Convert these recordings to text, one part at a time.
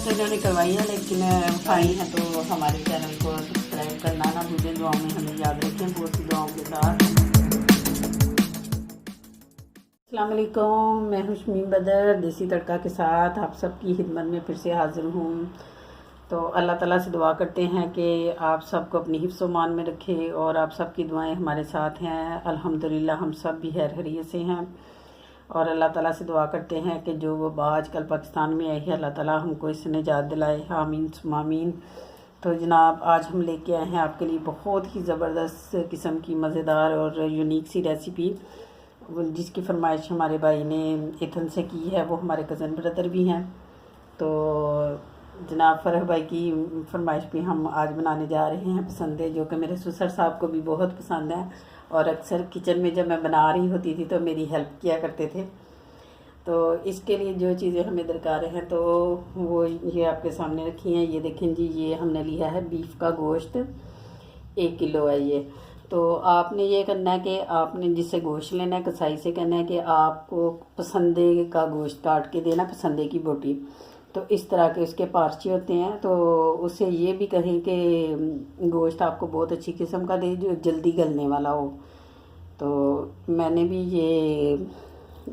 तो इन्होंने करवाई है, लेकिन फाइन है तो हमारे चैनल को सब्सक्राइब करना ना भूलें। दुआओं में हमें याद रखें, बहुत सी दुआओं के साथ। अस्सलाम वालेकुम, मैं हूं शमीम बदर, देसी तड़का के साथ आप सबकी खिदमत में फिर से हाज़िर हूं। तो अल्लाह ताला से दुआ करते हैं कि आप सबको अपनी हिफ्ज़ व मान में रखे और आप सबकी दुआएं हमारे साथ हैं। अल्हम्दुलिल्लाह हम सब भी खैर खैरियत से हैं और अल्लाह ताला से दुआ करते हैं कि जो वो आजकल पाकिस्तान में आई है, अल्लाह ताला हमको इससे निजात दिलाए, आमीन सुम्मा आमीन। तो जनाब, आज हम लेके आए हैं आपके लिए बहुत ही ज़बरदस्त किस्म की मज़ेदार और यूनिक सी रेसिपी, जिसकी फरमाइश हमारे भाई ने इथन से की है। वो हमारे कज़न ब्रदर भी हैं। तो जनाब फ़रह भाई की फरमाइश पे हम आज बनाने जा रहे हैं पसंद, जो कि मेरे ससुर साहब को भी बहुत पसंद है और अक्सर किचन में जब मैं बना रही होती थी तो मेरी हेल्प किया करते थे। तो इसके लिए जो चीज़ें हमें दरकार हैं तो वो ये आपके सामने रखी हैं। ये देखें जी, ये हमने लिया है बीफ का गोश्त, 1 किलो है ये। तो आपने ये करना है कि आपने जिससे गोश्त लेना है, कसाई से कहना है कि आपको पसंदे का गोश्त काट के देना, पसंदे की बोटी। तो इस तरह के उसके पार्चे होते हैं। तो उससे ये भी कहें कि गोश्त आपको बहुत अच्छी किस्म का दे जो जल्दी गलने वाला हो। तो मैंने भी ये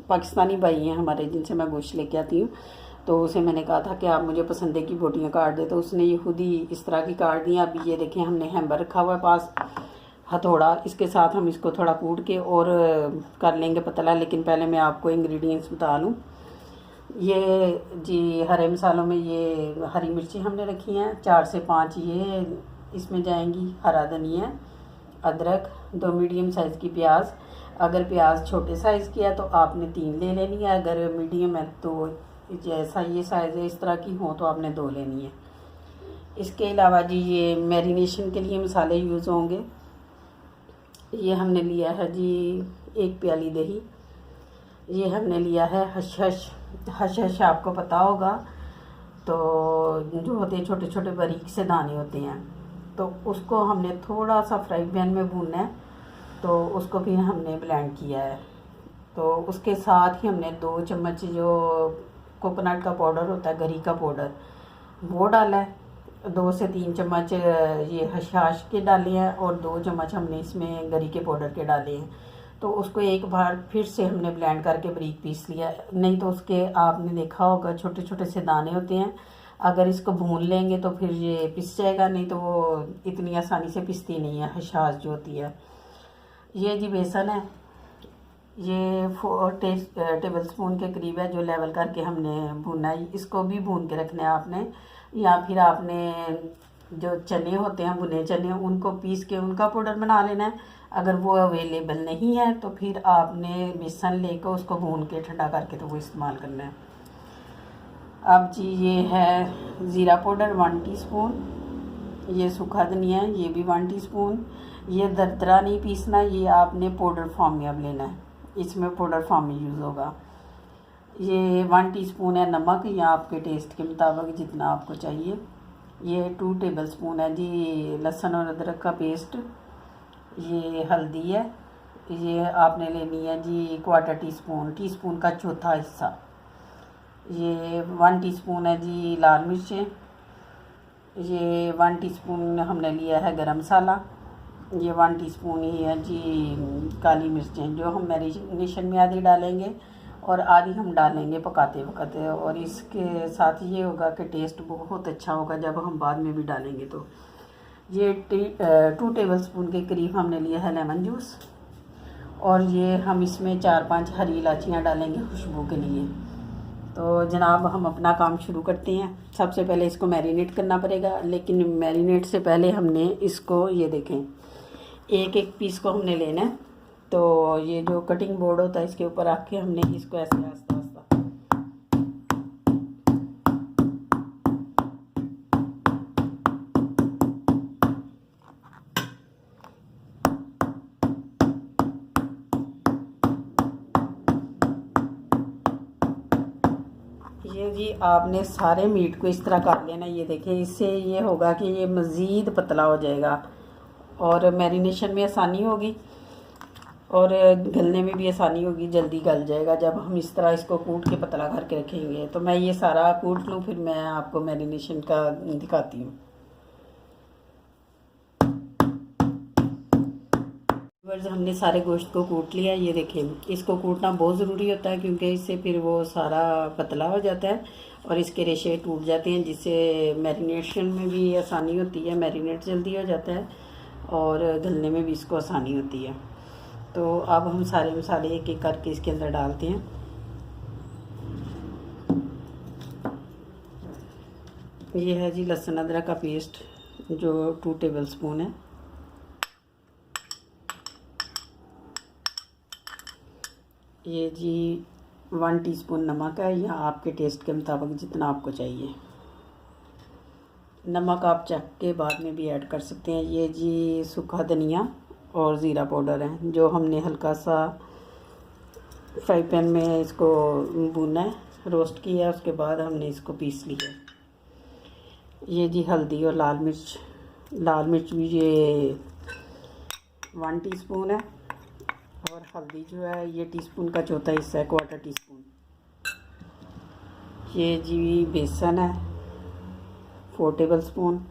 पाकिस्तानी भाई हैं हमारे जिनसे मैं गोश्त लेके आती हूँ, तो उसे मैंने कहा था कि आप मुझे पसंदे की बोटियाँ काट दे, तो उसने ये खुद ही इस तरह की काट दी। अभी ये देखें, हमने हैम्बर रखा हुआ है पास, हथौड़ा, इसके साथ हम इसको थोड़ा कूट के और कर लेंगे पतला। लेकिन पहले मैं आपको इंग्रेडिएंट्स बता लूँ। ये जी हरे मसालों में ये हरी मिर्ची हमने रखी हैं 4 से 5, ये इसमें जाएंगी। हरा धनिया, अदरक, 2 मीडियम साइज़ की प्याज। अगर प्याज छोटे साइज़ की है तो आपने 3 ले लेनी है, अगर मीडियम है तो जैसा ये साइज़ है इस तरह की हो तो आपने 2 लेनी है। इसके अलावा जी ये मैरिनेशन के लिए मसाले यूज़ होंगे। ये हमने लिया है जी 1 प्याली दही। ये हमने लिया है हशश। हशश आपको पता होगा, तो जो होते हैं छोटे छोटे बारीक से दाने होते हैं, तो उसको हमने थोड़ा सा फ्राई पैन में भूनना है। तो उसको भी हमने ब्लेंड किया है। तो उसके साथ ही हमने 2 चम्मच जो कोकोनट का पाउडर होता है, गरी का पाउडर, वो डाला है। 2 से 3 चम्मच ये हशाश के डाले हैं और 2 चम्मच हमने इसमें गरी के पाउडर के डाले हैं। तो उसको एक बार फिर से हमने ब्लेंड करके बारीक पीस लिया। नहीं तो उसके आपने देखा होगा छोटे छोटे से दाने होते हैं, अगर इसको भून लेंगे तो फिर ये पिस जाएगा, नहीं तो वो इतनी आसानी से पिसती नहीं है हशाश जो होती है। ये जी बेसन है, ये 4 टेबल स्पून के करीब है, जो लेवल करके हमने भूना है। इसको भी भून के रखना है आपने, या फिर आपने जो चने होते हैं भुने चने, उनको पीस के उनका पाउडर बना लेना है। अगर वो अवेलेबल नहीं है तो फिर आपने बेसन लेकर उसको भून के ठंडा करके तो वो इस्तेमाल करना है। अब जी ये है ज़ीरा पाउडर 1 टीस्पून। ये सूखा धनिया है, ये भी 1 टीस्पून। ये दरदरा नहीं पीसना, ये आपने पाउडर फॉर्म में अब लेना है, इसमें पाउडर फॉर्म में यूज़ होगा। ये 1 टीस्पून है नमक, या आपके टेस्ट के मुताबिक जितना आपको चाहिए। ये 2 टेबल स्पून है जी लहसुन और अदरक का पेस्ट। ये हल्दी है, ये आपने लेनी है जी 1/4 टीस्पून, टीस्पून का चौथा हिस्सा। ये 1 टीस्पून है जी लाल मिर्चें। ये 1 टीस्पून हमने लिया है गरम मसाला। ये 1 टीस्पून ही है जी काली मिर्चें, जो हम मैरिनेशन में आधी डालेंगे और आधी हम डालेंगे पकाते पकाते। और इसके साथ ये होगा कि टेस्ट बहुत अच्छा होगा जब हम बाद में भी डालेंगे। तो ये 2 टेबल स्पून के करीब हमने लिया है लेमन जूस। और ये हम इसमें 4-5 हरी इलायचियाँ डालेंगे खुशबू के लिए। तो जनाब हम अपना काम शुरू करते हैं। सबसे पहले इसको मैरिनेट करना पड़ेगा, लेकिन मैरिनेट से पहले हमने इसको, ये देखें, एक एक पीस को हमने लेना है। तो ये जो कटिंग बोर्ड होता है इसके ऊपर रख के हमने इसको ऐसे आस्ता आस्ता, ये जी आपने सारे मीट को इस तरह काट लेना। ये देखें, इससे ये होगा कि ये मज़ीद पतला हो जाएगा और मैरिनेशन में आसानी होगी। और गलने में भी आसानी होगी, जल्दी गल जाएगा जब हम इस तरह इसको कूट के पतला करके रखेंगे। तो मैं ये सारा कूट लूँ, फिर मैं आपको मैरिनेशन का दिखाती हूँ। व्यूअर्स, हमने सारे गोश्त को कूट लिया। ये देखें, इसको कूटना बहुत ज़रूरी होता है क्योंकि इससे फिर वो सारा पतला हो जाता है और इसके रेशे टूट जाते हैं, जिससे मैरिनेशन में भी आसानी होती है, मैरिनेट जल्दी हो जाता है और गलने में भी इसको आसानी होती है। तो अब हम सारे मसाले एक एक करके इसके अंदर डालते हैं। ये है जी लहसुन अदरक का पेस्ट, जो 2 टेबल स्पून है। ये जी 1 टीस्पून नमक है, या आपके टेस्ट के मुताबिक जितना आपको चाहिए। नमक आप चख के बाद में भी ऐड कर सकते हैं। ये जी सूखा धनिया और ज़ीरा पाउडर है, जो हमने हल्का सा फ्राई पैन में इसको भूना है, रोस्ट किया, उसके बाद हमने इसको पीस लिया। ये जी हल्दी और लाल मिर्च भी ये 1 टीस्पून है, और हल्दी जो है ये टीस्पून का चौथा हिस्सा है, 1/4 टीस्पून। ये जी बेसन है 4 टेबल स्पून,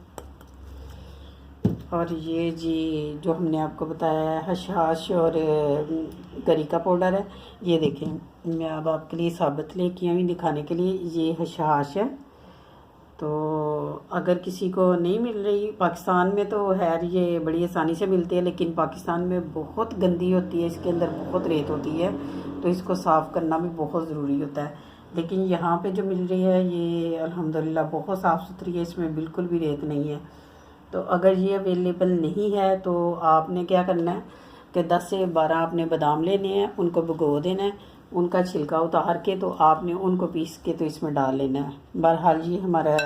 और ये जी जो हमने आपको बताया है हशाश और गरी का पाउडर है। ये देखें, मैं अब आपके लिए साबित लेके आई दिखाने के लिए। ये हशाश है, तो अगर किसी को नहीं मिल रही, पाकिस्तान में तो खैर ये बड़ी आसानी से मिलती है, लेकिन पाकिस्तान में बहुत गंदी होती है, इसके अंदर बहुत रेत होती है, तो इसको साफ़ करना भी बहुत ज़रूरी होता है। लेकिन यहाँ पे जो मिल रही है ये अल्हम्दुलिल्लाह बहुत साफ़ सुथरी है, इसमें बिल्कुल भी रेत नहीं है। तो अगर ये अवेलेबल नहीं है तो आपने क्या करना है कि 10 से 12 आपने बादाम लेने हैं, उनको भिगो देना है, उनका छिलका उतार के तो आपने उनको पीस के तो इसमें डाल लेना है। बहरहाल ये हमारा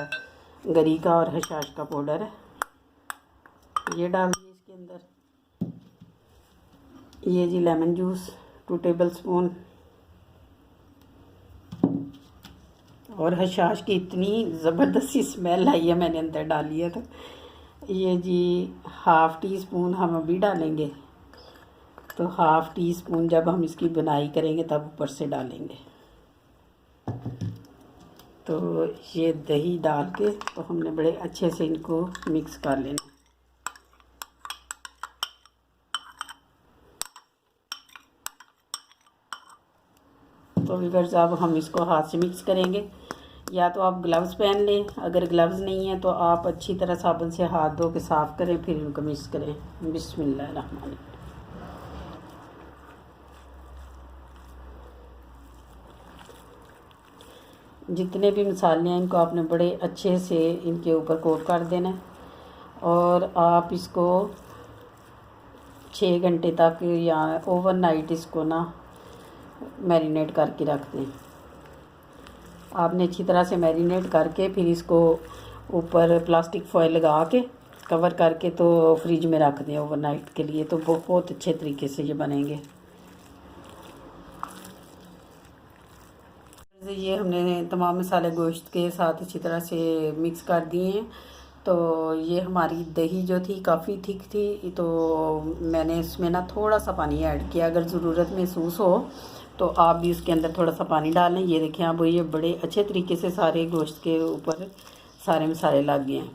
गरी का और हशाश का पाउडर है, ये डाल दिए इसके अंदर। ये जी लेमन जूस 2 टेबल स्पून, और हशाश की इतनी ज़बरदस्ती स्मेल आई है, मैंने अंदर डाली है। तो ये जी 1/2 टीस्पून हम अभी डालेंगे, तो 1/2 टीस्पून जब हम इसकी बुनाई करेंगे तब ऊपर से डालेंगे। तो ये दही डाल के तो हमने बड़े अच्छे से इनको मिक्स कर लेना। तो व्यूअर्स, अब हम इसको हाथ से मिक्स करेंगे, या तो आप ग्लव्स पहन लें, अगर ग्लव्स नहीं है तो आप अच्छी तरह साबुन से हाथ धो के साफ़ करें, फिर इनको मिक्स करें। बिस्मिल्लाहिर्रहमानिर्रहीम। जितने भी मसाले हैं इनको आपने बड़े अच्छे से इनके ऊपर कोट कर देना है, और आप इसको 6 घंटे तक या ओवरनाइट इसको ना मैरिनेट करके रख दें। आपने अच्छी तरह से मैरिनेट करके फिर इसको ऊपर प्लास्टिक फॉइल लगा के कवर करके तो फ्रिज में रख दें ओवरनाइट के लिए, तो बहुत अच्छे तरीके से ये बनेंगे। ये हमने तमाम मसाले गोश्त के साथ अच्छी तरह से मिक्स कर दिए हैं। तो ये हमारी दही जो थी काफ़ी थिक थी, तो मैंने इसमें ना थोड़ा सा पानी ऐड किया। अगर ज़रूरत महसूस हो तो आप भी उसके अंदर थोड़ा सा पानी डाल लें। ये देखें, अब ये बड़े अच्छे तरीके से सारे गोश्त के ऊपर सारे मसाले लग गए हैं।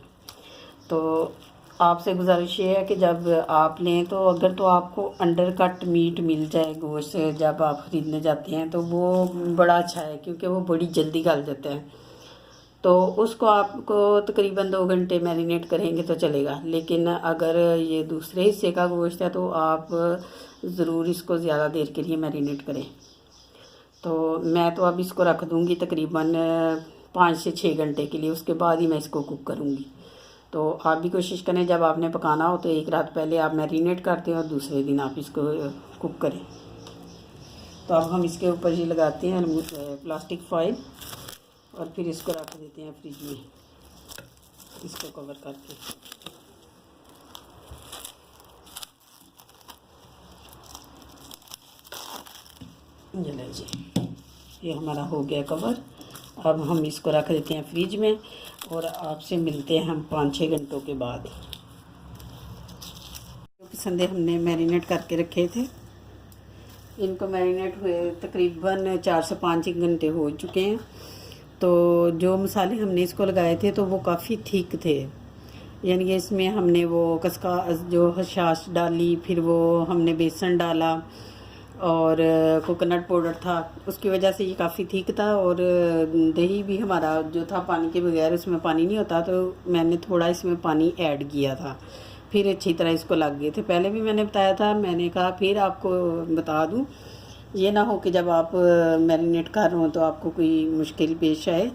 तो आपसे गुजारिश ये है कि जब आप लें तो अगर तो आपको अंडर कट मीट मिल जाए गोश्त जब आप ख़रीदने जाते हैं, तो वो बड़ा अच्छा है क्योंकि वो बड़ी जल्दी गल जाता है। तो उसको आपको तकरीबन 2 घंटे मैरिनेट करेंगे तो चलेगा। लेकिन अगर ये दूसरे हिस्से का गोश्त है तो आप ज़रूर इसको ज़्यादा देर के लिए मैरिनेट करें। तो मैं तो अब इसको रख दूँगी तकरीबन 5 से 6 घंटे के लिए, उसके बाद ही मैं इसको कुक करूँगी। तो आप भी कोशिश करें जब आपने पकाना हो तो एक रात पहले आप मैरिनेट करते हैं और दूसरे दिन आप इसको कुक करें। तो अब हम इसके ऊपर ये लगाते हैं प्लास्टिक फॉइल, और फिर इसको रख देते हैं फ्रिज में, इसको कवर करके। ये लीजिए, ये हमारा हो गया कवर। अब हम इसको रख देते हैं फ्रिज में, और आपसे मिलते हैं हम 5-6 घंटों के बाद। जो संदे हमने मैरिनेट करके रखे थे इनको मैरिनेट हुए तकरीबन 4 से 5 घंटे हो चुके हैं। तो जो मसाले हमने इसको लगाए थे तो वो काफ़ी ठीक थे, यानी कि इसमें हमने वो कसका जो हशाश डाली, फिर वो हमने बेसन डाला और कोकोनट पाउडर था, उसकी वजह से ये काफ़ी ठीक था। और दही भी हमारा जो था पानी के बगैर, उसमें पानी नहीं होता, तो मैंने थोड़ा इसमें पानी ऐड किया था, फिर अच्छी तरह इसको लग गए थे। पहले भी मैंने बताया था, मैंने कहा फिर आपको बता दूं, ये ना हो कि जब आप मैरिनेट कर रहे हो तो आपको कोई मुश्किल पेश आए।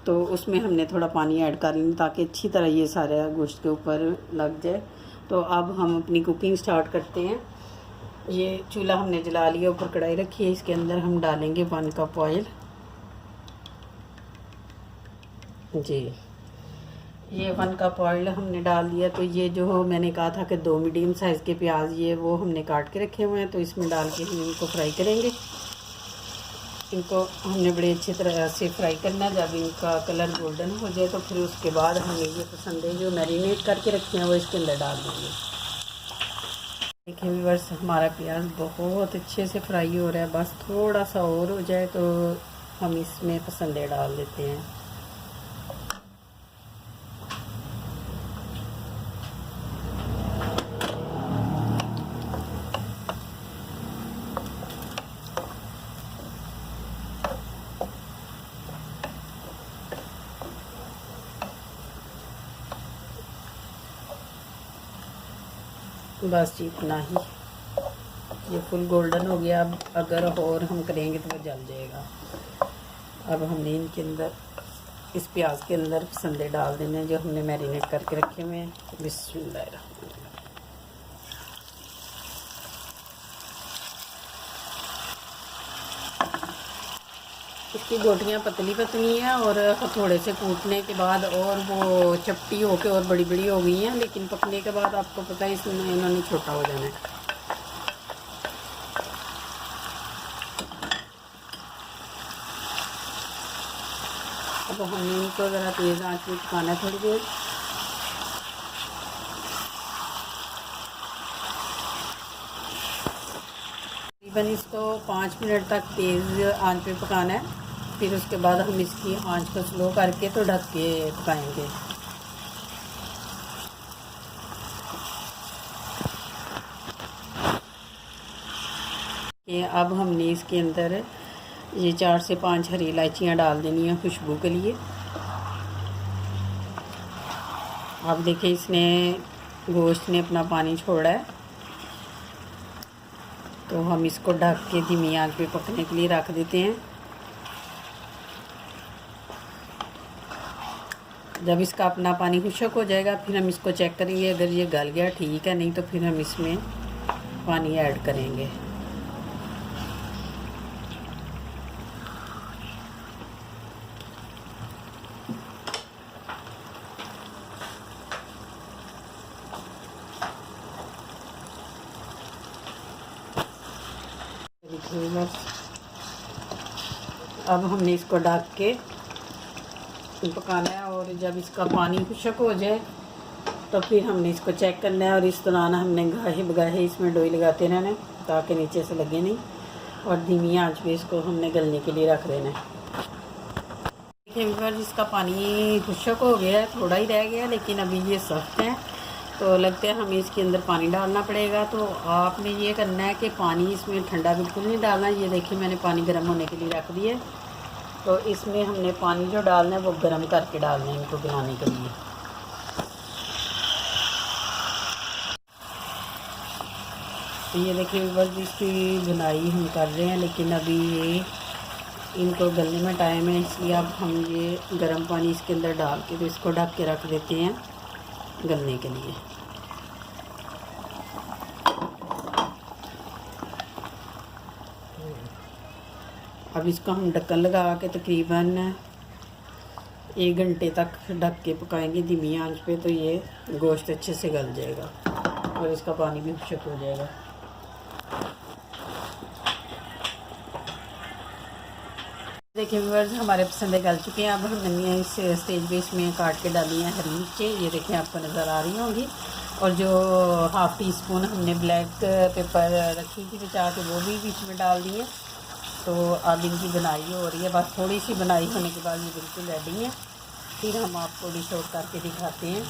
तो उसमें हमने थोड़ा पानी ऐड कर लेना ताकि अच्छी तरह ये सारा गोश्त के ऊपर लग जाए। तो अब हम अपनी कुकिंग स्टार्ट करते हैं। ये चूल्हा हमने जला लिया, ऊपर कढ़ाई रखी है, इसके अंदर हम डालेंगे 1 कप ऑयल। जी, ये 1 कप ऑयल हमने डाल दिया। तो ये जो मैंने कहा था कि 2 मीडियम साइज़ के प्याज, ये वो हमने काट के रखे हुए हैं, तो इसमें डाल के हम इनको फ्राई करेंगे। इनको हमने बड़े अच्छी तरह से फ्राई करना है। जब इनका कलर गोल्डन हो जाए तो फिर उसके बाद हमें ये पसंद जो मैरिनेट करके रखे हैं वो इसके अंदर डाल देंगे। देखिए व्यूअर्स, हमारा प्याज बहुत अच्छे से फ्राई हो रहा है, बस थोड़ा सा और हो जाए तो हम इसमें पसंदे डाल देते हैं। बस इतना ही, ये फुल गोल्डन हो गया। अब अगर और हम करेंगे तो वो जल जाएगा। अब हमने इनके अंदर, इस प्याज के अंदर पसंदे डाल देने हैं जो हमने मैरिनेट करके रखे हुए हैं। बिस्मिल्लाह। इसकी गोटियाँ पतली पतली हैं और थोड़े से कूटने के बाद और वो चपटी होके और बड़ी बड़ी हो गई हैं, लेकिन पकने के बाद आपको पता है इसमें इन्होंने छोटा हो जाना है। अब हमें इनको ज़रा तेज़ आंच में पकाना है थोड़ी देर। तकरीबन इसको 5 मिनट तक तेज़ आंच पे पकाना है। फिर उसके बाद हम इसकी आंच को स्लो करके तो ढक के पकाएंगे। ये अब हमने इसके अंदर ये 4 से 5 हरी इलायचियाँ डाल देनी है खुशबू के लिए। अब देखिए इसने गोश्त ने अपना पानी छोड़ा है, तो हम इसको ढक के धीमी आंच पे पकने के लिए रख देते हैं। जब इसका अपना पानी खुश्क हो जाएगा फिर हम इसको चेक करेंगे, अगर ये गल गया ठीक है, नहीं तो फिर हम इसमें पानी ऐड करेंगे। अब हमने इसको ढक के पकाना है और जब इसका पानी खुश्क हो जाए तो फिर हमने इसको चेक करना है। और इस दौरान हमने गाहे बगाहे इसमें डोई लगाते रहना है ताकि नीचे से लगे नहीं, और धीमी आंच पे इसको हमने गलने के लिए रख देना है। देखिए व्यूअर्स, इसका पानी खुश्क हो गया है, थोड़ा ही रह गया, लेकिन अभी ये सख्त है तो लगता है हमें इसके अंदर पानी डालना पड़ेगा। तो आपने ये करना है कि पानी इसमें ठंडा बिल्कुल नहीं डालना। ये देखिए मैंने पानी गर्म होने के लिए रख दिया, तो इसमें हमने पानी जो डालना है वो गर्म करके डालना है इनको बनाने के लिए। तो ये देखिए बस इसकी बुनाई हम कर रहे हैं, लेकिन अभी ये इनको गलने में टाइम है, इसलिए अब हम ये गर्म पानी इसके अंदर डाल के तो इसको ढक के रख देते हैं गलने के लिए। अब इसको हम ढक्कन लगा के तकरीबन 1 घंटे तक ढक के पकाएंगे धीमी आंच पे, तो ये गोश्त अच्छे से गल जाएगा और इसका पानी भी खुश्क हो जाएगा। देखिए व्यूअर्स, हमारे पसंदे गल चुके हैं। अब हमने इस स्टेज पे इसमें काट के डाली हैं हरी मिर्चें, ये देखिए आपको नज़र आ रही होंगी। और जो हाफ़ टी स्पून हमने ब्लैक पेपर रखी थी बचा के वो भी बीच में डाल दिए। तो अब इनकी बनाई हो रही है, बस थोड़ी सी बनाई होने के बाद ये बिल्कुल रेडी है। फिर हम आपको डिश आउट करके दिखाते हैं।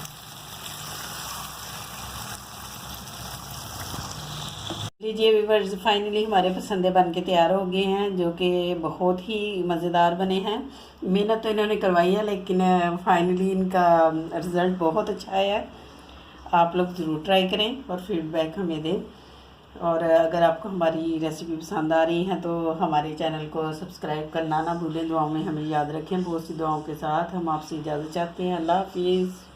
लीजिए व्यूअर्स, फाइनली हमारे पसंदे बन के तैयार हो गए हैं, जो कि बहुत ही मज़ेदार बने हैं। मेहनत तो इन्होंने करवाई है, लेकिन फाइनली इनका रिज़ल्ट बहुत अच्छा आया है। आप लोग ज़रूर ट्राई करें और फीडबैक हमें दें। और अगर आपको हमारी रेसिपी पसंद आ रही है तो हमारे चैनल को सब्सक्राइब करना ना भूलें। दुआओं में हमें याद रखें। बहुत सी दुआओं के साथ हम आपसे इजाज़त चाहते हैं। अल्लाह हाफिज़।